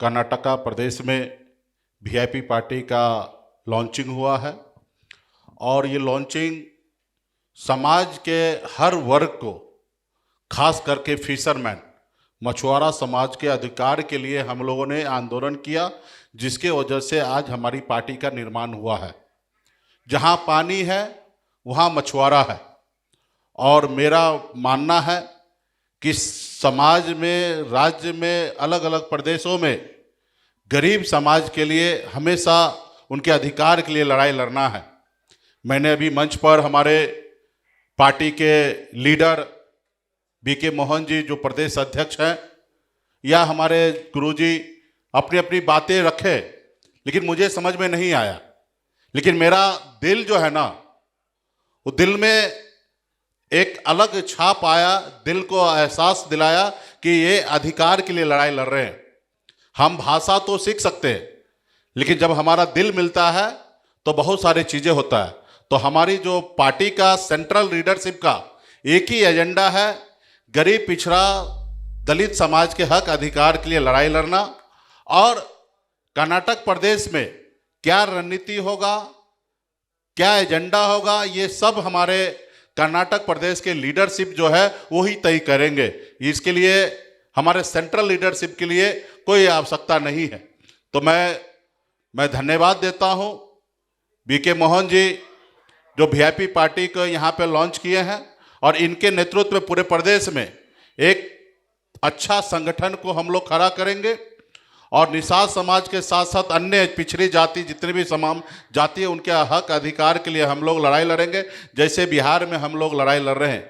कर्नाटका प्रदेश में VIP party का launching हुआ है और ये लॉन्चिंग समाज के हर वर्ग को, खास करके फिशरमैन मछुआरा समाज के अधिकार के लिए हम लोगों ने आंदोलन किया, जिसके वजह से आज हमारी पार्टी का निर्माण हुआ है। जहाँ पानी है वहाँ मछुआरा है और मेरा मानना है कि समाज में, राज्य में, अलग अलग प्रदेशों में गरीब समाज के लिए हमेशा उनके अधिकार के लिए लड़ाई लड़ना है। मैंने अभी मंच पर हमारे पार्टी के लीडर बीके मोहन जी जो प्रदेश अध्यक्ष हैं, या हमारे गुरुजी अपनी अपनी बातें रखे, लेकिन मुझे समझ में नहीं आया। लेकिन मेरा दिल जो है ना, वो दिल में एक अलग छाप आया, दिल को एहसास दिलाया कि ये अधिकार के लिए लड़ाई लड़ रहे हैं। हम भाषा तो सीख सकते हैं, लेकिन जब हमारा दिल मिलता है तो बहुत सारी चीज़ें होता है। तो हमारी जो पार्टी का सेंट्रल लीडरशिप का एक ही एजेंडा है, गरीब पिछड़ा दलित समाज के हक अधिकार के लिए लड़ाई लड़ना। और कर्नाटक प्रदेश में क्या रणनीति होगा, क्या एजेंडा होगा, ये सब हमारे कर्नाटक प्रदेश के लीडरशिप जो है वो ही तय करेंगे। इसके लिए हमारे सेंट्रल लीडरशिप के लिए कोई आवश्यकता नहीं है। तो मैं धन्यवाद देता हूं बीके मोहन जी जो वीआईपी पार्टी को यहाँ पे लॉन्च किए हैं, और इनके नेतृत्व में पूरे प्रदेश में एक अच्छा संगठन को हम लोग खड़ा करेंगे। और निषाद समाज के साथ साथ अन्य पिछड़ी जाति जितने भी तमाम जाति है, उनके हक अधिकार के लिए हम लोग लड़ाई लड़ेंगे। जैसे बिहार में हम लोग लड़ाई लड़ रहे हैं,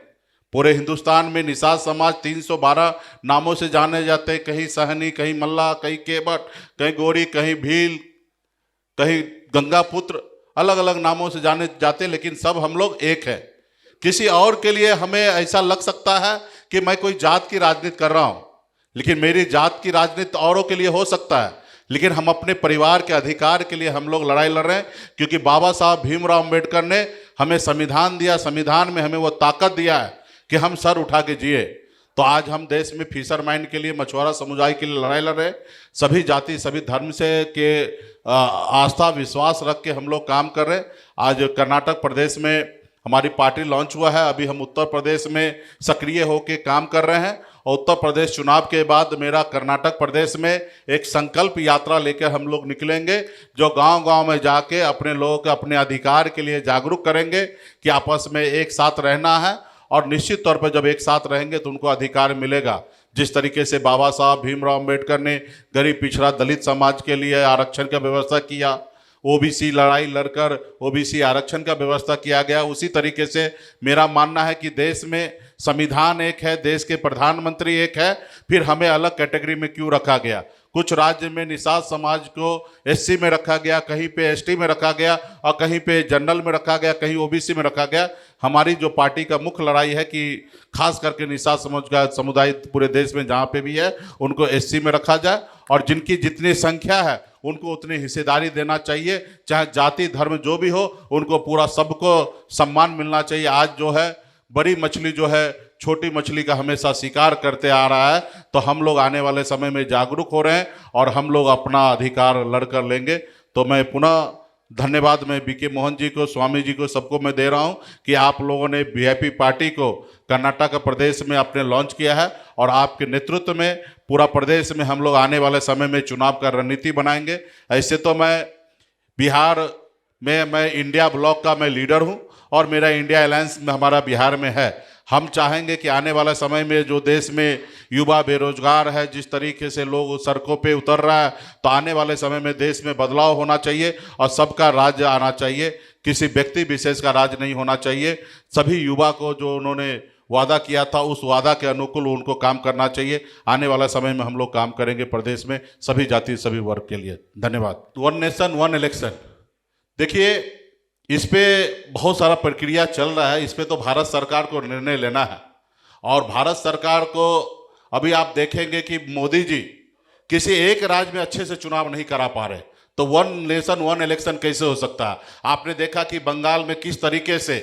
पूरे हिंदुस्तान में निषाद समाज 312 नामों से जाने जाते हैं। कहीं सहनी, कहीं मल्ला, कहीं केवट, कहीं गोरी, कहीं भील, कहीं गंगापुत्र, अलग अलग नामों से जाने जाते, लेकिन सब हम लोग एक है। किसी और के लिए हमें ऐसा लग सकता है कि मैं कोई जात की राजनीति कर रहा हूँ, लेकिन मेरी जात की राजनीति औरों के लिए हो सकता है, लेकिन हम अपने परिवार के अधिकार के लिए हम लोग लड़ाई लड़ रहे हैं। क्योंकि बाबा साहब भीमराव अम्बेडकर ने हमें संविधान दिया, संविधान में हमें वो ताकत दिया है कि हम सर उठा के जिए। तो आज हम देश में फिशरमैन के लिए, मछुआरा समुदाय के लिए लड़ाई लड़ रहे हैं। सभी जाति, सभी धर्म से के आस्था विश्वास रख के हम लोग काम कर रहे हैं। आज कर्नाटक प्रदेश में हमारी पार्टी लॉन्च हुआ है। अभी हम उत्तर प्रदेश में सक्रिय होकर काम कर रहे हैं, और उत्तर प्रदेश चुनाव के बाद मेरा कर्नाटक प्रदेश में एक संकल्प यात्रा लेकर हम लोग निकलेंगे, जो गांव-गांव में जाके अपने लोगों के अपने अधिकार के लिए जागरूक करेंगे कि आपस में एक साथ रहना है। और निश्चित तौर पर जब एक साथ रहेंगे तो उनको अधिकार मिलेगा। जिस तरीके से बाबा साहब भीमराव अम्बेडकर ने गरीब पिछड़ा दलित समाज के लिए आरक्षण का व्यवस्था किया, ओबीसी लड़ाई लड़कर ओबीसी आरक्षण का व्यवस्था किया गया, उसी तरीके से मेरा मानना है कि देश में संविधान एक है, देश के प्रधानमंत्री एक है, फिर हमें अलग कैटेगरी में क्यों रखा गया। कुछ राज्य में निषाद समाज को एससी में रखा गया, कहीं पे एसटी में रखा गया, और कहीं पे जनरल में रखा गया, कहीं ओबीसी में रखा गया। हमारी जो पार्टी का मुख्य लड़ाई है कि खास करके निषाद समाज का समुदाय पूरे देश में जहाँ पे भी है उनको एससी में रखा जाए, और जिनकी जितनी संख्या है उनको उतनी हिस्सेदारी देना चाहिए। चाहे जाति धर्म जो भी हो, उनको पूरा सबको सम्मान मिलना चाहिए। आज जो है बड़ी मछली जो है छोटी मछली का हमेशा शिकार करते आ रहा है, तो हम लोग आने वाले समय में जागरूक हो रहे हैं और हम लोग अपना अधिकार लड़कर लेंगे। तो मैं पुनः धन्यवाद मैं बीके मोहन जी को, स्वामी जी को, सबको मैं दे रहा हूं कि आप लोगों ने वीआईपी पार्टी को कर्नाटक प्रदेश में आपने लॉन्च किया है, और आपके नेतृत्व में पूरा प्रदेश में हम लोग आने वाले समय में चुनाव का रणनीति बनाएंगे। ऐसे तो मैं बिहार में, मैं इंडिया ब्लॉक का मैं लीडर हूं, और मेरा इंडिया अलायंस में हमारा बिहार में है। हम चाहेंगे कि आने वाला समय में जो देश में युवा बेरोजगार है, जिस तरीके से लोग सड़कों पे उतर रहा है, तो आने वाले समय में देश में बदलाव होना चाहिए और सबका राज्य आना चाहिए। किसी व्यक्ति विशेष का राज नहीं होना चाहिए। सभी युवा को जो उन्होंने वादा किया था, उस वादा के अनुकूल उनको काम करना चाहिए। आने वाला समय में हम लोग काम करेंगे प्रदेश में सभी जाति सभी वर्ग के लिए। धन्यवाद। वन नेशन वन इलेक्शन, देखिए इस पे बहुत सारा प्रक्रिया चल रहा है। इस पे तो भारत सरकार को निर्णय लेना है, और भारत सरकार को अभी आप देखेंगे कि मोदी जी किसी एक राज्य में अच्छे से चुनाव नहीं करा पा रहे, तो वन नेशन वन इलेक्शन कैसे हो सकता है। आपने देखा कि बंगाल में किस तरीके से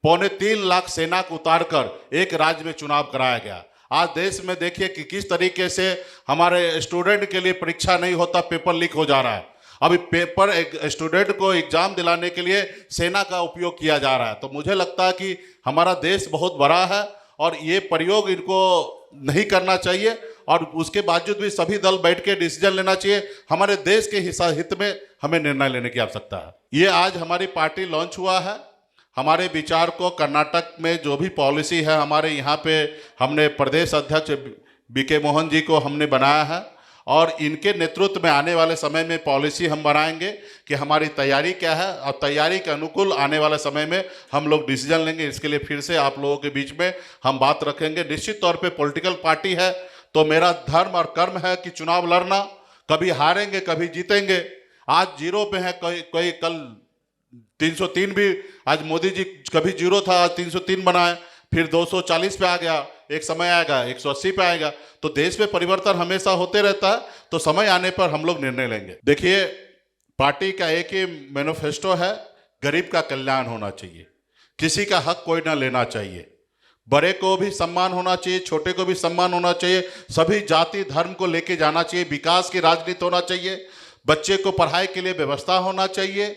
3.25 लाख सेना को उतारकर एक राज्य में चुनाव कराया गया। आज देश में देखिए कि किस तरीके से हमारे स्टूडेंट के लिए परीक्षा नहीं होता, पेपर लीक हो जा रहा है। अभी पेपर एक स्टूडेंट को एग्जाम दिलाने के लिए सेना का उपयोग किया जा रहा है। तो मुझे लगता है कि हमारा देश बहुत बड़ा है और ये प्रयोग इनको नहीं करना चाहिए, और उसके बावजूद भी सभी दल बैठ के डिसीजन लेना चाहिए। हमारे देश के हित में हमें निर्णय लेने की आवश्यकता है। ये आज हमारी पार्टी लॉन्च हुआ है। हमारे विचार को कर्नाटक में जो भी पॉलिसी है, हमारे यहाँ पे हमने प्रदेश अध्यक्ष बीके मोहन जी को हमने बनाया है, और इनके नेतृत्व में आने वाले समय में पॉलिसी हम बनाएंगे कि हमारी तैयारी क्या है, और तैयारी के अनुकूल आने वाले समय में हम लोग डिसीजन लेंगे। इसके लिए फिर से आप लोगों के बीच में हम बात रखेंगे। निश्चित तौर पे पॉलिटिकल पार्टी है तो मेरा धर्म और कर्म है कि चुनाव लड़ना, कभी हारेंगे कभी जीतेंगे। आज जीरो पे है, कोई कल 303 भी, आज मोदी जी कभी जीरो था, आज 303 बनाए, फिर 240 पे आ गया, एक समय आएगा 180 पे आएगा। तो देश में परिवर्तन हमेशा होते रहता है, तो समय आने पर हम लोग निर्णय लेंगे। देखिए, पार्टी का एक ही मैनिफेस्टो है, गरीब का कल्याण होना चाहिए, किसी का हक कोई ना लेना चाहिए, बड़े को भी सम्मान होना चाहिए, छोटे को भी सम्मान होना चाहिए, सभी जाति धर्म को लेके जाना चाहिए, विकास की राजनीति होना चाहिए, बच्चे को पढ़ाई के लिए व्यवस्था होना चाहिए,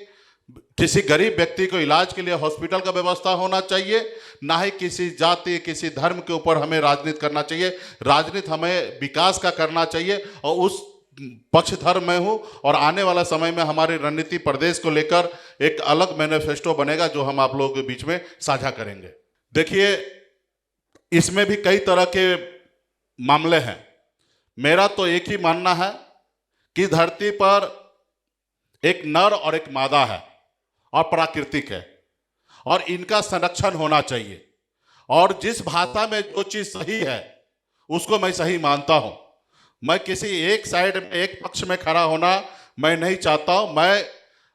किसी गरीब व्यक्ति को इलाज के लिए हॉस्पिटल का व्यवस्था होना चाहिए, ना ही किसी जाति किसी धर्म के ऊपर हमें राजनीति करना चाहिए। राजनीति हमें विकास का करना चाहिए, और उस पक्षधर में हूँ। और आने वाला समय में हमारी रणनीति प्रदेश को लेकर एक अलग मैनिफेस्टो बनेगा, जो हम आप लोगों के बीच में साझा करेंगे। देखिए, इसमें भी कई तरह के मामले हैं। मेरा तो एक ही मानना है कि धरती पर एक नर और एक मादा है, और प्राकृतिक है, और इनका संरक्षण होना चाहिए। और जिस भाषा में जो चीज सही है उसको मैं सही मानता हूं। मैं किसी एक साइड में एक पक्ष में खड़ा होना मैं नहीं चाहता हूं।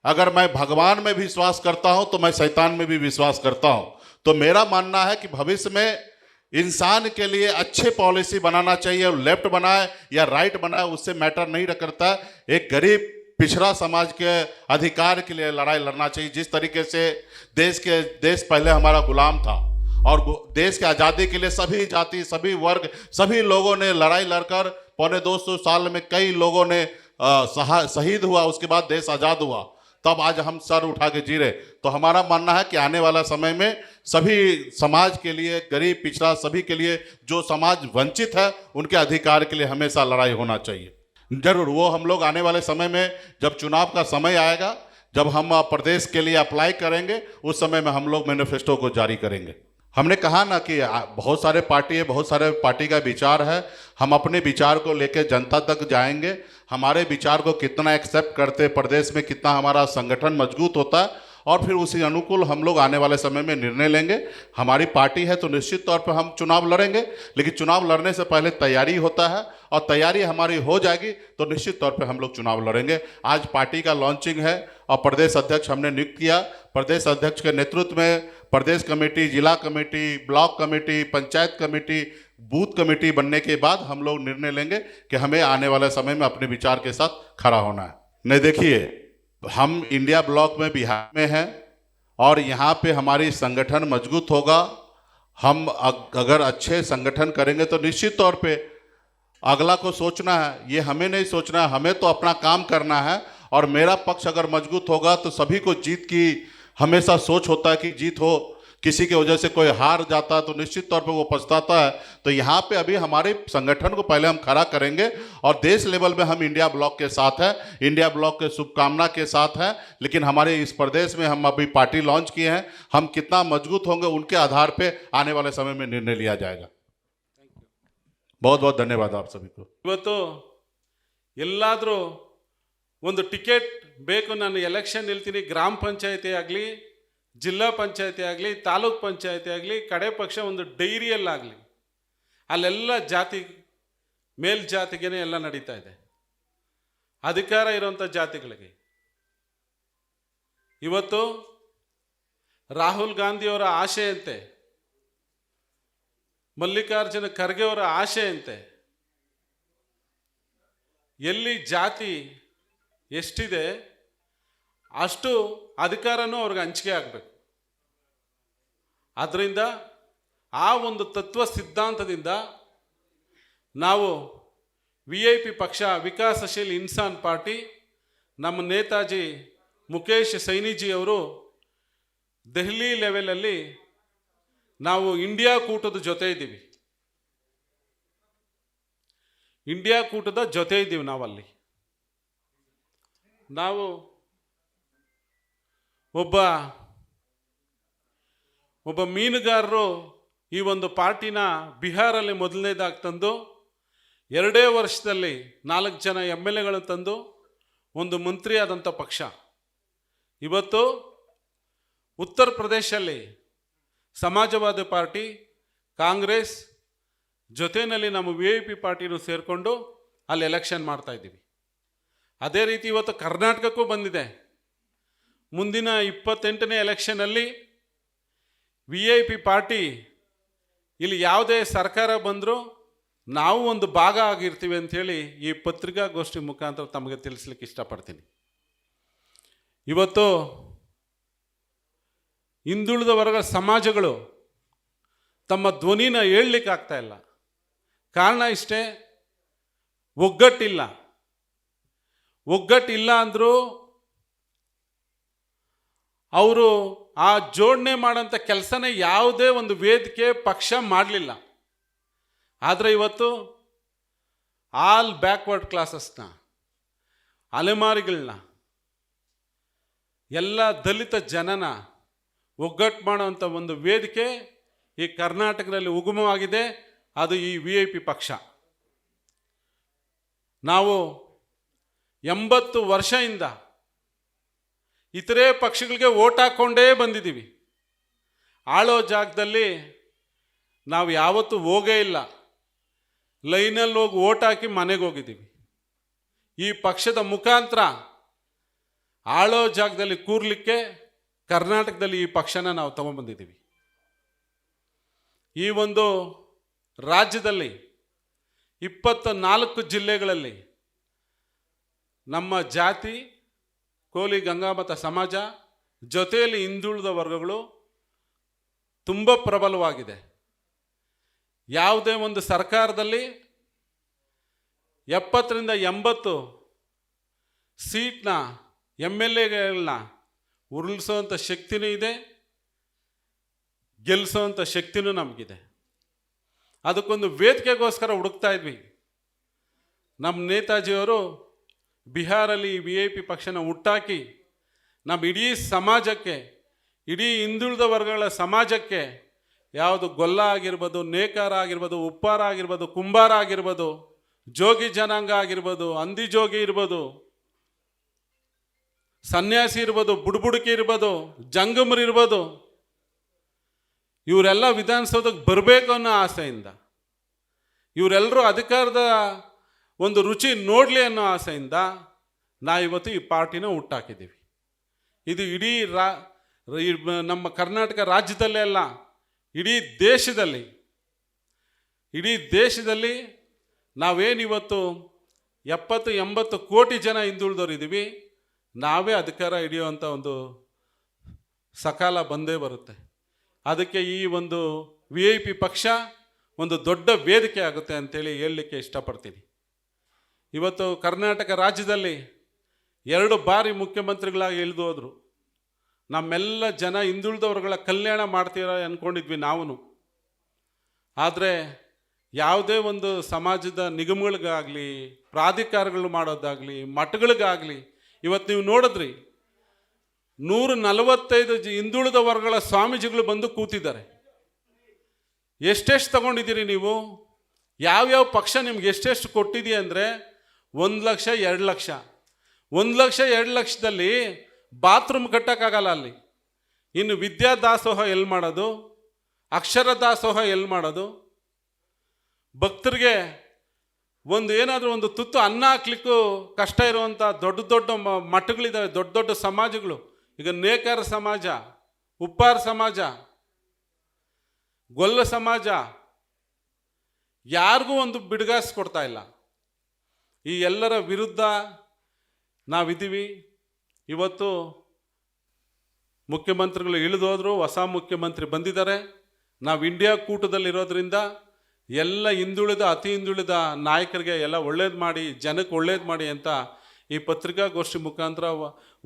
अगर मैं भगवान में विश्वास करता हूं तो मैं शैतान में भी विश्वास करता हूं। तो मेरा मानना है कि भविष्य में इंसान के लिए अच्छे पॉलिसी बनाना चाहिए, लेफ्ट बनाए या राइट बनाए उससे मैटर नहीं करता। एक गरीब पिछड़ा समाज के अधिकार के लिए लड़ाई लड़ना चाहिए। जिस तरीके से देश पहले हमारा गुलाम था, और देश के आज़ादी के लिए सभी जाति सभी वर्ग सभी लोगों ने लड़ाई लड़कर 250 साल में कई लोगों ने शहीद हुआ, उसके बाद देश आज़ाद हुआ, तब आज हम सर उठा के जी रहे। तो हमारा मानना है कि आने वाला समय में सभी समाज के लिए, गरीब पिछड़ा सभी के लिए, जो समाज वंचित है उनके अधिकार के लिए हमेशा लड़ाई होना चाहिए। जरूर वो हम लोग आने वाले समय में जब चुनाव का समय आएगा, जब हम प्रदेश के लिए अप्लाई करेंगे, उस समय में हम लोग मैनिफेस्टो को जारी करेंगे। हमने कहा ना कि बहुत सारे पार्टी है, बहुत सारे पार्टी का विचार है, हम अपने विचार को लेकर जनता तक जाएंगे। हमारे विचार को कितना एक्सेप्ट करते, प्रदेश में कितना हमारा संगठन मजबूत होता है, और फिर उसी अनुकूल हम लोग आने वाले समय में निर्णय लेंगे। हमारी पार्टी है तो निश्चित तौर पर हम चुनाव लड़ेंगे, लेकिन चुनाव लड़ने से पहले तैयारी होता है, और तैयारी हमारी हो जाएगी तो निश्चित तौर पर हम लोग चुनाव लड़ेंगे। आज पार्टी का लॉन्चिंग है और प्रदेश अध्यक्ष हमने नियुक्त किया। प्रदेश अध्यक्ष के नेतृत्व में प्रदेश कमेटी, जिला committee, block committee, panchayat committee, booth committee बनने के बाद हम लोग निर्णय लेंगे कि हमें आने वाले समय में अपने विचार के साथ खड़ा होना है। नहीं, देखिए, हम इंडिया ब्लॉक में बिहार में हैं, और यहाँ पे हमारी संगठन मजबूत होगा। हम अगर अच्छे संगठन करेंगे तो निश्चित तौर पे अगला को सोचना है, ये हमें नहीं सोचना है, हमें तो अपना काम करना है। और मेरा पक्ष अगर मजबूत होगा तो सभी को जीत की हमेशा सोच होता है कि जीत हो। किसी की वजह से कोई हार जाता है तो निश्चित तौर पे वो पछताता है। तो यहाँ पे अभी हमारे संगठन को पहले हम खड़ा करेंगे, और देश लेवल में हम इंडिया ब्लॉक के साथ हैं, इंडिया ब्लॉक के शुभकामना के साथ हैं। लेकिन हमारे इस प्रदेश में हम अभी पार्टी लॉन्च किए हैं, हम कितना मजबूत होंगे उनके आधार पे आने वाले समय में निर्णय लिया जाएगा। बहुत बहुत धन्यवाद आप सभी को। ಇವತ್ತು ಎಲ್ಲಾದರೂ ಒಂದು ಟಿಕೆಟ್ ಬೇಕು, ನಾನು ಎಲೆಕ್ಷನ್ ನಿಲ್ತೀನಿ, ಗ್ರಾಮ ಪಂಚಾಯತಿ ಆಗಲಿ, ಜಿಲ್ಲಾ ಪಂಚಾಯತಿ ಆಗಲಿ, ತಾಲೂಕ್ ಪಂಚಾಯತಿ ಆಗಲಿ, ಕಡೆ ಪಕ್ಷ ಒಂದು ಡೈರಿಯಲ್ಲಾಗಲಿ, ಅಲ್ಲೆಲ್ಲ ಜಾತಿ ಮೇಲ್ಜಾತಿಗೇನೆ ಎಲ್ಲ ನಡೀತಾ ಇದೆ, ಅಧಿಕಾರ ಇರುವಂಥ ಜಾತಿಗಳಿಗೆ. ಇವತ್ತು ರಾಹುಲ್ ಗಾಂಧಿಯವರ ಆಶೆಯಂತೆ, ಮಲ್ಲಿಕಾರ್ಜುನ ಖರ್ಗೆ ಅವರ ಆಶೆಯಂತೆ ಎಲ್ಲಿ ಜಾತಿ ಎಷ್ಟಿದೆ ಅಷ್ಟು ಅಧಿಕಾರನೂ ಅವ್ರಿಗೆ ಹಂಚಿಕೆ ಆಗಬೇಕು. ಆದ್ದರಿಂದ ಆ ಒಂದು ತತ್ವ ಸಿದ್ಧಾಂತದಿಂದ ನಾವು VIP ಪಕ್ಷ ವಿಕಾಸಶೀಲ್ ಇನ್ಸಾನ್ ಪಾರ್ಟಿ, ನಮ್ಮ ನೇತಾಜಿ ಮುಖೇಶ್ ಸೈನಿಜಿ ಅವರು ದೆಹಲಿ ಲೆವೆಲಲ್ಲಿ ನಾವು ಇಂಡಿಯಾ ಕೂಟದ ಜೊತೆ ಇದ್ದೀವಿ. ಇಂಡಿಯಾ ಕೂಟದ ಜೊತೆ ಇದ್ದೀವಿ ನಾವಲ್ಲಿ. ನಾವು ಒಬ್ಬ ಮೀನುಗಾರರು ಈ ಒಂದು ಪಾರ್ಟಿನ ಬಿಹಾರಲ್ಲಿ ಮೊದಲನೇದಾಗಿ ತಂದು 2 ವರ್ಷದಲ್ಲಿ 4 ಜನ MLAಗಳು ತಂದು ಒಂದು ಮಂತ್ರಿ ಆದಂಥ ಪಕ್ಷ. ಇವತ್ತು ಉತ್ತರ ಪ್ರದೇಶಲ್ಲಿ ಸಮಾಜವಾದಿ ಪಾರ್ಟಿ, ಕಾಂಗ್ರೆಸ್ ಜೊತೆಯಲ್ಲಿ ನಮ್ಮ VIP ಪಾರ್ಟಿನೂ ಸೇರಿಕೊಂಡು ಅಲ್ಲಿ ಎಲೆಕ್ಷನ್ ಮಾಡ್ತಾ ಇದ್ದೀವಿ. ಅದೇ ರೀತಿ ಇವತ್ತು ಕರ್ನಾಟಕಕ್ಕೂ ಬಂದಿದೆ. ಮುಂದಿನ 28ನೇ ಎಲೆಕ್ಷನಲ್ಲಿ VIP ಪಾರ್ಟಿ ಇಲ್ಲಿ ಯಾವುದೇ ಸರ್ಕಾರ ಬಂದರೂ ನಾವು ಒಂದು ಭಾಗ ಆಗಿರ್ತೀವಿ ಅಂಥೇಳಿ ಈ ಪತ್ರಿಕಾಗೋಷ್ಠಿ ಮುಖಾಂತರ ತಮಗೆ ತಿಳಿಸ್ಲಿಕ್ಕೆ ಇಷ್ಟಪಡ್ತೀನಿ. ಇವತ್ತು ಹಿಂದುಳಿದ ವರ್ಗ ಸಮಾಜಗಳು ತಮ್ಮ ಧ್ವನಿನ ಹೇಳಲಿಕ್ಕೆ ಆಗ್ತಾ ಇಲ್ಲ. ಕಾರಣ ಇಷ್ಟೇ, ಒಗ್ಗಟ್ಟಿಲ್ಲ ಅಂದರೂ ಅವರು ಆ ಜೋಡಣೆ ಮಾಡೋಂಥ ಕೆಲಸನೇ ಯಾವುದೇ ಒಂದು ವೇದಿಕೆ ಪಕ್ಷ ಮಾಡಲಿಲ್ಲ. ಆದರೆ ಇವತ್ತು ಆಲ್ ಬ್ಯಾಕ್ವರ್ಡ್ ಕ್ಲಾಸಸ್ನ, ಅಲೆಮಾರಿಗಳನ್ನ, ಎಲ್ಲ ದಲಿತ ಜನನ ಒಗ್ಗಟ್ಟು ಮಾಡೋವಂಥ ಒಂದು ವೇದಿಕೆ ಈ ಕರ್ನಾಟಕದಲ್ಲಿ ಉಗಮವಾಗಿದೆ. ಅದು ಈ VIP ಪಕ್ಷ. ನಾವು 80 ವರ್ಷದಿಂದ ಇತರೆ ಪಕ್ಷಗಳಿಗೆ ಓಟ್ ಹಾಕ್ಕೊಂಡೇ ಬಂದಿದ್ದೀವಿ. ಆಳೋ ಜಾಗದಲ್ಲಿ ನಾವು ಯಾವತ್ತೂ ಹೋಗೇ ಇಲ್ಲ. ಲೈನಲ್ಲಿ ಹೋಗಿ ಓಟ್ ಹಾಕಿ ಮನೆಗೆ ಹೋಗಿದ್ದೀವಿ. ಈ ಪಕ್ಷದ ಮುಖಾಂತರ ಆಳೋ ಜಾಗದಲ್ಲಿ ಕೂರ್ಲಿಕ್ಕೆ ಕರ್ನಾಟಕದಲ್ಲಿ ಈ ಪಕ್ಷನ ನಾವು ತಗೊಂಡ್ಬಂದಿದ್ದೀವಿ. ಈ ಒಂದು ರಾಜ್ಯದಲ್ಲಿ 24 ಜಿಲ್ಲೆಗಳಲ್ಲಿ ನಮ್ಮ ಜಾತಿ, ಕೋಲಿ ಗಂಗಾಮತ ಸಮಾಜ ಜೊತೆಯಲ್ಲಿ ಹಿಂದುಳಿದ ವರ್ಗಗಳು ತುಂಬ ಪ್ರಬಲವಾಗಿದೆ. ಯಾವುದೇ ಒಂದು ಸರ್ಕಾರದಲ್ಲಿ 70ರಿಂದ 80 ಸೀಟ್ನ MLAಗಳನ್ನ ಉರುಳಿಸೋವಂಥ ಶಕ್ತಿನೂ ಇದೆ, ಗೆಲ್ಲಿಸೋವಂಥ ಶಕ್ತಿನೂ ನಮಗಿದೆ. ಅದಕ್ಕೊಂದು ವೇದಿಕೆಗೋಸ್ಕರ ಹುಡುಕ್ತಾ ಇದ್ವಿ. ನಮ್ಮ ನೇತಾಜಿಯವರು ಬಿಹಾರಲ್ಲಿ VIP ಪಕ್ಷನ ಹುಟ್ಟಾಕಿ ನಮ್ಮ ಇಡೀ ಸಮಾಜಕ್ಕೆ, ಇಡೀ ಹಿಂದುಳಿದ ವರ್ಗಗಳ ಸಮಾಜಕ್ಕೆ, ಯಾವುದು ಗೊಲ್ಲ ಆಗಿರ್ಬೋದು, ನೇಕಾರ ಆಗಿರ್ಬೋದು, ಉಪ್ಪಾರ ಆಗಿರ್ಬೋದು, ಕುಂಬಾರ ಆಗಿರ್ಬೋದು, ಜೋಗಿ ಜನಾಂಗ ಆಗಿರ್ಬೋದು, ಅಂದಿ ಜೋಗಿ ಇರ್ಬೋದು, ಸನ್ಯಾಸಿ ಇರ್ಬೋದು, ಬುಡ್ಬುಡುಕಿ ಇರ್ಬೋದು, ಜಂಗಮರು ಇರ್ಬೋದು, ಇವರೆಲ್ಲ ವಿಧಾನಸೌಧಕ್ಕೆ ಬರಬೇಕು ಅನ್ನೋ ಆಸೆಯಿಂದ, ಇವರೆಲ್ಲರೂ ಅಧಿಕಾರದ ಒಂದು ರುಚಿ ನೋಡಲಿ ಅನ್ನೋ ಆಸೆಯಿಂದ ನಾವಿವತ್ತು ಈ ಪಾರ್ಟಿನ ಹುಟ್ಟಾಕಿದ್ದೀವಿ. ಇದು ಇಡೀ ನಮ್ಮ ಕರ್ನಾಟಕ ರಾಜ್ಯದಲ್ಲೇ ಅಲ್ಲ, ಇಡೀ ದೇಶದಲ್ಲಿ ನಾವೇನಿವತ್ತು 70-80 ಕೋಟಿ ಜನ ಹಿಂದುಳಿದವರು ಇದ್ದೀವಿ. ನಾವೇ ಅಧಿಕಾರ ಹಿಡಿಯುವಂಥ ಒಂದು ಸಕಾಲ ಬಂದೇ ಬರುತ್ತೆ. ಅದಕ್ಕೆ ಈ ಒಂದು VIP ಪಕ್ಷ ಒಂದು ದೊಡ್ಡ ವೇದಿಕೆ ಆಗುತ್ತೆ ಅಂತೇಳಿ ಹೇಳಲಿಕ್ಕೆ ಇಷ್ಟಪಡ್ತೀನಿ. ಇವತ್ತು ಕರ್ನಾಟಕ ರಾಜ್ಯದಲ್ಲಿ 2 ಬಾರಿ ಮುಖ್ಯಮಂತ್ರಿಗಳಾಗಿ ಇಳಿದು ಹೋದರು. ನಮ್ಮೆಲ್ಲ ಜನ ಹಿಂದುಳಿದವರುಗಳ ಕಲ್ಯಾಣ ಮಾಡ್ತೀರ ಅಂದ್ಕೊಂಡಿದ್ವಿ ನಾವು. ಆದರೆ ಯಾವುದೇ ಒಂದು ಸಮಾಜದ ನಿಗಮಗಳಿಗಾಗಲಿ, ಪ್ರಾಧಿಕಾರಗಳು ಮಾಡೋದಾಗಲಿ, ಮಠಗಳಿಗಾಗಲಿ, ಇವತ್ತು ನೀವು ನೋಡಿದ್ರಿ 145 ಹಿಂದುಳಿದ ವರ್ಗಗಳ ಸ್ವಾಮೀಜಿಗಳು ಬಂದು ಕೂತಿದ್ದಾರೆ. ಎಷ್ಟೆಷ್ಟು ತಗೊಂಡಿದ್ದೀರಿ ನೀವು? ಯಾವ್ಯಾವ ಪಕ್ಷ ನಿಮ್ಗೆ ಎಷ್ಟೆಷ್ಟು ಕೊಟ್ಟಿದೆಯಾ ಅಂದರೆ 1 ಲಕ್ಷ 2 ಲಕ್ಷ. 1 ಲಕ್ಷ 2 ಲಕ್ಷದಲ್ಲಿ ಬಾತ್ರೂಮ್ ಕಟ್ಟೋಕ್ಕಾಗಲ್ಲ ಅಲ್ಲಿ. ಇನ್ನು ವಿದ್ಯಾ ದಾಸೋಹ ಎಲ್ಲಿ ಮಾಡೋದು? ಅಕ್ಷರ ದಾಸೋಹ ಎಲ್ಲಿ ಮಾಡೋದು? ಭಕ್ತರಿಗೆ ಏನಾದರೂ ಒಂದು ತುತ್ತು ಅನ್ನ ಹಾಕ್ಲಿಕ್ಕೂ ಕಷ್ಟ ಇರುವಂಥ ದೊಡ್ಡ ಮಠಗಳಿದ್ದಾವೆ, ದೊಡ್ಡ ಸಮಾಜಗಳು. ಈಗ ನೇಕಾರ ಸಮಾಜ, ಉಪ್ಪಾರ ಸಮಾಜ, ಗೊಲ್ಲ ಸಮಾಜ ಯಾರಿಗೂ ಒಂದು ಬಿಡುಗಾಸು ಕೊಡ್ತಾ ಇಲ್ಲ. ಈ ಎಲ್ಲರ ವಿರುದ್ಧ ನಾವಿದ್ದೀವಿ. ಇವತ್ತು ಮುಖ್ಯಮಂತ್ರಿಗಳು ಇಳಿದೋದ್ರು, ಹೊಸ ಮುಖ್ಯಮಂತ್ರಿ ಬಂದಿದ್ದಾರೆ. ನಾವು ಇಂಡಿಯಾ ಕೂಟದಲ್ಲಿರೋದ್ರಿಂದ ಎಲ್ಲ ಹಿಂದುಳಿದ ಅತಿ ಹಿಂದುಳಿದ ನಾಯಕರಿಗೆ ಎಲ್ಲ ಒಳ್ಳೇದು ಮಾಡಿ, ಜನಕ್ಕೆ ಒಳ್ಳೇದು ಮಾಡಿ ಅಂತ ಈ ಪತ್ರಿಕಾಗೋಷ್ಠಿ ಮುಖಾಂತರ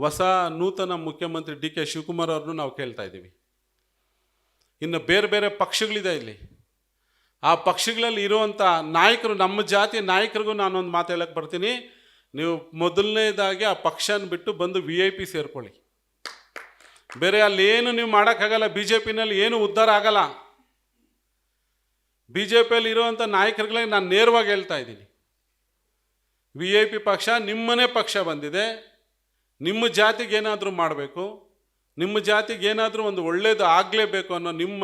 ಹೊಸ ನೂತನ ಮುಖ್ಯಮಂತ್ರಿ ಡಿ ಕೆ ಶಿವಕುಮಾರ್ ಅವ್ರನ್ನೂ ನಾವು ಕೇಳ್ತಾ ಇದ್ದೀವಿ. ಇನ್ನು ಬೇರೆ ಬೇರೆ ಪಕ್ಷಗಳಿದೆ ಇಲ್ಲಿ. ಆ ಪಕ್ಷಗಳಲ್ಲಿ ಇರುವಂಥ ನಾಯಕರು, ನಮ್ಮ ಜಾತಿಯ ನಾಯಕರಿಗೂ ನಾನೊಂದು ಮಾತು ಹೇಳಕ್ಕೆ ಬರ್ತೀನಿ. ನೀವು ಮೊದಲನೇದಾಗಿ ಆ ಪಕ್ಷನ ಬಿಟ್ಟು ಬಂದು VIP ಸೇರ್ಕೊಳ್ಳಿ. ಬೇರೆ ಅಲ್ಲಿ ಏನು ನೀವು ಮಾಡೋಕ್ಕಾಗಲ್ಲ. BJPನಲ್ಲಿ ಏನು ಉದ್ಧಾರ ಆಗಲ್ಲ. BJPಯಲ್ಲಿ ಇರುವಂಥ ನಾಯಕರುಗಳಿಗೆ ನಾನು ನೇರವಾಗಿ ಹೇಳ್ತಾ ಇದ್ದೀನಿ, VIP ಪಕ್ಷ ನಿಮ್ಮನೇ ಪಕ್ಷ ಬಂದಿದೆ. ನಿಮ್ಮ ಜಾತಿಗೆ ಏನಾದರೂ ಮಾಡಬೇಕು, ನಿಮ್ಮ ಜಾತಿಗೆ ಏನಾದರೂ ಒಂದು ಒಳ್ಳೇದು ಆಗಲೇಬೇಕು ಅನ್ನೋ ನಿಮ್ಮ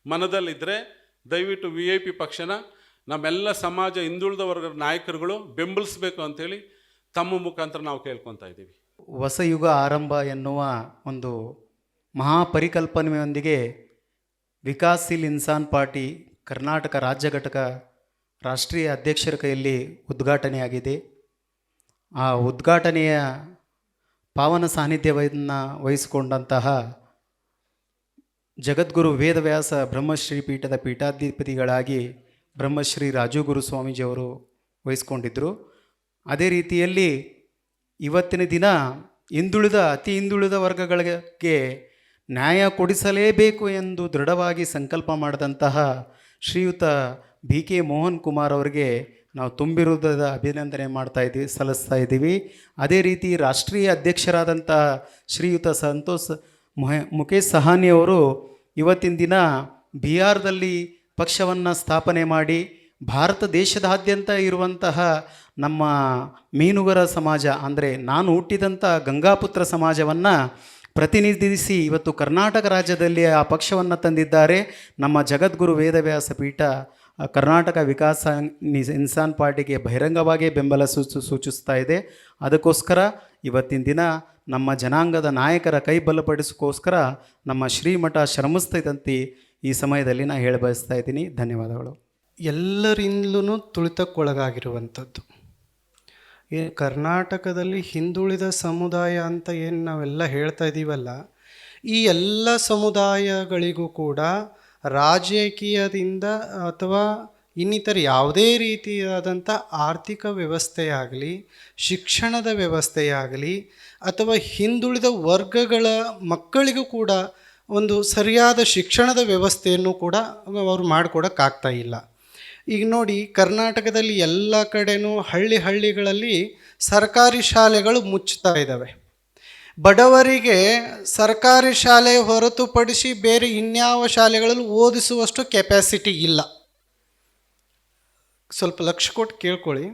ಮನದಲ್ಲಿದ್ದರೆ ದಯವಿಟ್ಟು VIP ಪಕ್ಷನ ನಮ್ಮೆಲ್ಲ ಸಮಾಜ ಹಿಂದುಳಿದ ವರ್ಗದ ನಾಯಕರುಗಳು ಬೆಂಬಲಿಸಬೇಕು ಅಂಥೇಳಿ ತಮ್ಮ ಮುಖಾಂತರ ನಾವು ಕೇಳ್ಕೊತಾ ಇದ್ದೀವಿ. ಹೊಸ ಯುಗ ಆರಂಭ ಎನ್ನುವ ಒಂದು ಮಹಾಪರಿಕಲ್ಪನೆಯೊಂದಿಗೆ ವಿಕಾಸಶೀಲ್ ಇನ್ಸಾನ್ ಪಾರ್ಟಿ ಕರ್ನಾಟಕ ರಾಜ್ಯ ಘಟಕ ರಾಷ್ಟ್ರೀಯ ಅಧ್ಯಕ್ಷರ ಕೈಯಲ್ಲಿ ಉದ್ಘಾಟನೆಯಾಗಿದೆ. ಆ ಉದ್ಘಾಟನೆಯ ಪಾವನ ಸಾನ್ನಿಧ್ಯವನ್ನು ವಹಿಸಿಕೊಂಡಂತಹ ಜಗದ್ಗುರು ವೇದವ್ಯಾಸ ಬ್ರಹ್ಮಶ್ರೀ ಪೀಠದ ಪೀಠಾಧಿಪತಿಗಳಾಗಿ ಬ್ರಹ್ಮಶ್ರೀ ರಾಜು ಗುರು ಸ್ವಾಮೀಜಿಯವರು ವಹಿಸ್ಕೊಂಡಿದ್ದರು. ಅದೇ ರೀತಿಯಲ್ಲಿ ಇವತ್ತಿನ ದಿನ ಅತಿ ಹಿಂದುಳಿದ ವರ್ಗಗಳಿಗೆ ನ್ಯಾಯ ಕೊಡಿಸಲೇಬೇಕು ಎಂದು ದೃಢವಾಗಿ ಸಂಕಲ್ಪ ಮಾಡಿದಂತಹ ಶ್ರೀಯುತ BK ಮೋಹನ್ ಕುಮಾರ್ ಅವರಿಗೆ ನಾವು ತುಂಬಿರುವುದದ ಅಭಿನಂದನೆ ಸಲ್ಲಿಸ್ತಾ ಇದ್ದೀವಿ. ಅದೇ ರೀತಿ ರಾಷ್ಟ್ರೀಯ ಅಧ್ಯಕ್ಷರಾದಂಥ ಶ್ರೀಯುತ ಸಂತೋಷ್ ಮುಖೇಶ್ ಸಹಾನಿ ಅವರು ಇವತ್ತಿನ ದಿನ ಬಿಹಾರದಲ್ಲಿ ಪಕ್ಷವನ್ನು ಸ್ಥಾಪನೆ ಮಾಡಿ ಭಾರತ ದೇಶದಾದ್ಯಂತ ಇರುವಂತಹ ನಮ್ಮ ಮೀನುಗರ ಸಮಾಜ, ಅಂದರೆ ನಾನು ಹುಟ್ಟಿದಂಥ ಗಂಗಾಪುತ್ರ ಸಮಾಜವನ್ನು ಪ್ರತಿನಿಧಿಸಿ ಇವತ್ತು ಕರ್ನಾಟಕ ರಾಜ್ಯದಲ್ಲಿ ಆ ಪಕ್ಷವನ್ನು ತಂದಿದ್ದಾರೆ. ನಮ್ಮ ಜಗದ್ಗುರು ವೇದವ್ಯಾಸ ಪೀಠ ಕರ್ನಾಟಕ ವಿಕಾಸ ಇನ್ಸಾನ್ ಪಾರ್ಟಿಗೆ ಬಹಿರಂಗವಾಗಿ ಬೆಂಬಲ ಸೂಚಿಸ್ತಾ ಇದೆ. ಅದಕ್ಕೋಸ್ಕರ ಇವತ್ತಿನ ದಿನ ನಮ್ಮ ಜನಾಂಗದ ನಾಯಕರ ಕೈ ಬಲಪಡಿಸೋಕ್ಕೋಸ್ಕರ ನಮ್ಮ ಶ್ರೀಮಠ ಶ್ರಮಿಸ್ತಿದ್ದಂತೆ ಈ ಸಮಯದಲ್ಲಿ ನಾನು ಹೇಳ ಬಯಸ್ತಾ ಇದ್ದೀನಿ. ಧನ್ಯವಾದಗಳು. ಎಲ್ಲರಿಂದಲೂ ತುಳಿತಕ್ಕೊಳಗಾಗಿರುವಂಥದ್ದು ಕರ್ನಾಟಕದಲ್ಲಿ ಹಿಂದುಳಿದ ಸಮುದಾಯ ಅಂತ ಏನು ನಾವೆಲ್ಲ ಹೇಳ್ತಾ ಇದ್ದೀವಲ್ಲ, ಈ ಎಲ್ಲ ಸಮುದಾಯಗಳಿಗೂ ಕೂಡ ರಾಜಕೀಯದಿಂದ ಅಥವಾ ಇನ್ನಿತರ ಯಾವುದೇ ರೀತಿಯಾದಂಥ ಆರ್ಥಿಕ ವ್ಯವಸ್ಥೆಯಾಗಲಿ, ಶಿಕ್ಷಣದ ವ್ಯವಸ್ಥೆಯಾಗಲಿ, ಅಥವಾ ಹಿಂದುಳಿದ ವರ್ಗಗಳ ಮಕ್ಕಳಿಗೂ ಕೂಡ ಒಂದು ಸರಿಯಾದ ಶಿಕ್ಷಣದ ವ್ಯವಸ್ಥೆಯನ್ನು ಕೂಡ ಅವರು ಮಾಡಿಕೊಡೋಕ್ಕಾಗ್ತಾ ಇಲ್ಲ. ಈಗ ನೋಡಿ, ಕರ್ನಾಟಕದಲ್ಲಿ ಎಲ್ಲ ಕಡೆನೂ ಹಳ್ಳಿಗಳಲ್ಲಿ ಸರ್ಕಾರಿ ಶಾಲೆಗಳು ಮುಚ್ಚುತ್ತಾ ಇದ್ದಾವೆ. ಬಡವರಿಗೆ ಸರ್ಕಾರಿ ಶಾಲೆ ಹೊರತುಪಡಿಸಿ ಬೇರೆ ಇನ್ಯಾವ ಶಾಲೆಗಳಲ್ಲಿ ಓದಿಸುವಷ್ಟು ಕೆಪ್ಯಾಸಿಟಿ ಇಲ್ಲ. ಸ್ವಲ್ಪ ಲಕ್ಷ್ಯ ಕೊಟ್ಟು ಕೇಳ್ಕೊಳ್ಳಿ.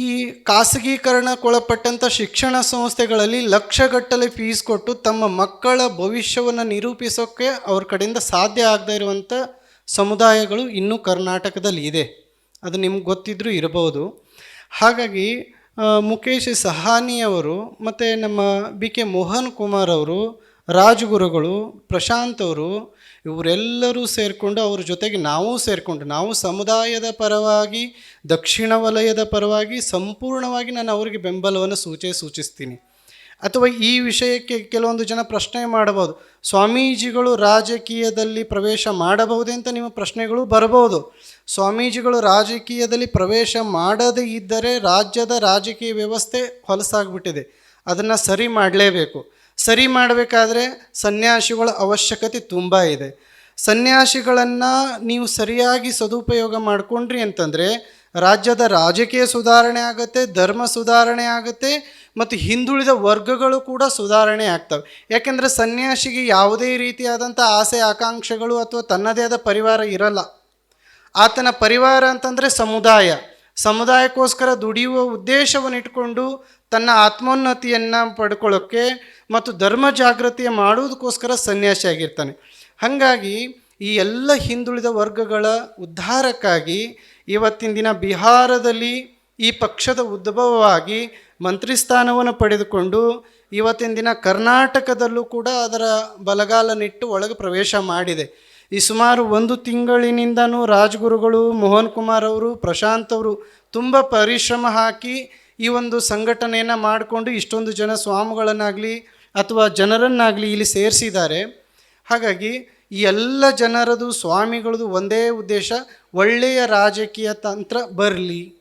ಈ ಖಾಸಗೀಕರಣಕ್ಕೊಳಪಟ್ಟಂಥ ಶಿಕ್ಷಣ ಸಂಸ್ಥೆಗಳಲ್ಲಿ ಲಕ್ಷಗಟ್ಟಲೆ ಫೀಸ್ ಕೊಟ್ಟು ತಮ್ಮ ಮಕ್ಕಳ ಭವಿಷ್ಯವನ್ನು ನಿರೂಪಿಸೋಕ್ಕೆ ಅವ್ರ ಕಡೆಯಿಂದ ಸಾಧ್ಯ ಆಗದೇ ಇರುವಂಥ ಸಮುದಾಯಗಳು ಇನ್ನೂ ಕರ್ನಾಟಕದಲ್ಲಿ ಇದೆ. ಅದು ನಿಮ್ಗೆ ಗೊತ್ತಿದ್ರೂ ಇರಬಹುದು. ಹಾಗಾಗಿ ಮುಖೇಶ್ ಸಹಾನಿಯವರು ಮತ್ತು ನಮ್ಮ BK ಮೋಹನ್ ಕುಮಾರ್ ಅವರು, ರಾಜಗುರುಗಳು, ಪ್ರಶಾಂತ್ ಅವರು, ಇವರೆಲ್ಲರೂ ಸೇರಿಕೊಂಡು ಅವ್ರ ಜೊತೆಗೆ ನಾವು ಸಮುದಾಯದ ಪರವಾಗಿ, ದಕ್ಷಿಣ ವಲಯದ ಪರವಾಗಿ ಸಂಪೂರ್ಣವಾಗಿ ನಾನು ಅವರಿಗೆ ಬೆಂಬಲವನ್ನು ಸೂಚಿಸ್ತೀನಿ. ಅಥವಾ ಈ ವಿಷಯಕ್ಕೆ ಕೆಲವೊಂದು ಜನ ಪ್ರಶ್ನೆ ಮಾಡಬಹುದು, ಸ್ವಾಮೀಜಿಗಳು ರಾಜಕೀಯದಲ್ಲಿ ಪ್ರವೇಶ ಮಾಡಬಹುದೇ ಅಂತ ನಿಮ್ಮ ಪ್ರಶ್ನೆಗಳು ಬರಬಹುದು. ಸ್ವಾಮೀಜಿಗಳು ರಾಜಕೀಯದಲ್ಲಿ ಪ್ರವೇಶ ಮಾಡದೇ ಇದ್ದರೆ ರಾಜ್ಯದ ರಾಜಕೀಯ ವ್ಯವಸ್ಥೆ ಹೊಲಸಾಗ್ಬಿಟ್ಟಿದೆ. ಅದನ್ನು ಸರಿ ಮಾಡಲೇಬೇಕು. ಸರಿ ಮಾಡಬೇಕಾದ್ರೆ ಸನ್ಯಾಸಿಗಳ ಅವಶ್ಯಕತೆ ತುಂಬ ಇದೆ. ಸನ್ಯಾಸಿಗಳನ್ನು ನೀವು ಸರಿಯಾಗಿ ಸದುಪಯೋಗ ಮಾಡಿಕೊಂಡ್ರಿ ಅಂತಂದರೆ ರಾಜ್ಯದ ರಾಜಕೀಯ ಸುಧಾರಣೆ ಆಗುತ್ತೆ, ಧರ್ಮ ಸುಧಾರಣೆ ಆಗುತ್ತೆ, ಮತ್ತು ಹಿಂದುಳಿದ ವರ್ಗಗಳು ಕೂಡ ಸುಧಾರಣೆ ಆಗ್ತವೆ. ಯಾಕೆಂದರೆ ಸನ್ಯಾಸಿಗೆ ಯಾವುದೇ ರೀತಿಯಾದಂಥ ಆಸೆ ಆಕಾಂಕ್ಷೆಗಳು ಅಥವಾ ತನ್ನದೇ ಆದ ಪರಿವಾರ ಇರಲ್ಲ. ಆತನ ಪರಿವಾರ ಅಂತಂದರೆ ಸಮುದಾಯಕ್ಕೋಸ್ಕರ ದುಡಿಯುವ ಉದ್ದೇಶವನ್ನು ಇಟ್ಕೊಂಡು ತನ್ನ ಆತ್ಮೋನ್ನತಿಯನ್ನು ಪಡ್ಕೊಳ್ಳೋಕ್ಕೆ ಮತ್ತು ಧರ್ಮ ಜಾಗೃತಿಯ ಮಾಡುವುದಕ್ಕೋಸ್ಕರ ಸನ್ಯಾಸಿ ಆಗಿರ್ತಾನೆ. ಹಾಗಾಗಿ ಈ ಎಲ್ಲ ಹಿಂದುಳಿದ ವರ್ಗಗಳ ಉದ್ಧಾರಕ್ಕಾಗಿ ಇವತ್ತಿನ ದಿನ ಬಿಹಾರದಲ್ಲಿ ಈ ಪಕ್ಷದ ಉದ್ಭವವಾಗಿ ಮಂತ್ರಿ ಸ್ಥಾನವನ್ನು ಪಡೆದುಕೊಂಡು ಇವತ್ತಿನ ದಿನ ಕರ್ನಾಟಕದಲ್ಲೂ ಕೂಡ ಅದರ ಬಲಗಾಲನಿಟ್ಟು ಒಳಗೆ ಪ್ರವೇಶ ಮಾಡಿದೆ. ಈ ಸುಮಾರು 1 ತಿಂಗಳಿನಿಂದನೂ ರಾಜಗುರುಗಳು, ಮೋಹನ್ ಕುಮಾರ್ ಅವರು, ಪ್ರಶಾಂತ್ ಅವರು ತುಂಬ ಪರಿಶ್ರಮ ಹಾಕಿ ಈ ಒಂದು ಸಂಘಟನೆಯನ್ನು ಮಾಡಿಕೊಂಡು ಇಷ್ಟೊಂದು ಜನ ಸ್ವಾಮಿಗಳನ್ನಾಗಲಿ ಅಥವಾ ಜನರನ್ನಾಗಲಿ ಇಲ್ಲಿ ಸೇರಿಸಿದ್ದಾರೆ. ಹಾಗಾಗಿ ಈ ಎಲ್ಲ ಜನರದು ಸ್ವಾಮಿಗಳದು ಒಂದೇ ಉದ್ದೇಶ, ಒಳ್ಳೆಯ ರಾಜಕೀಯ ತಂತ್ರ ಬರಲಿ,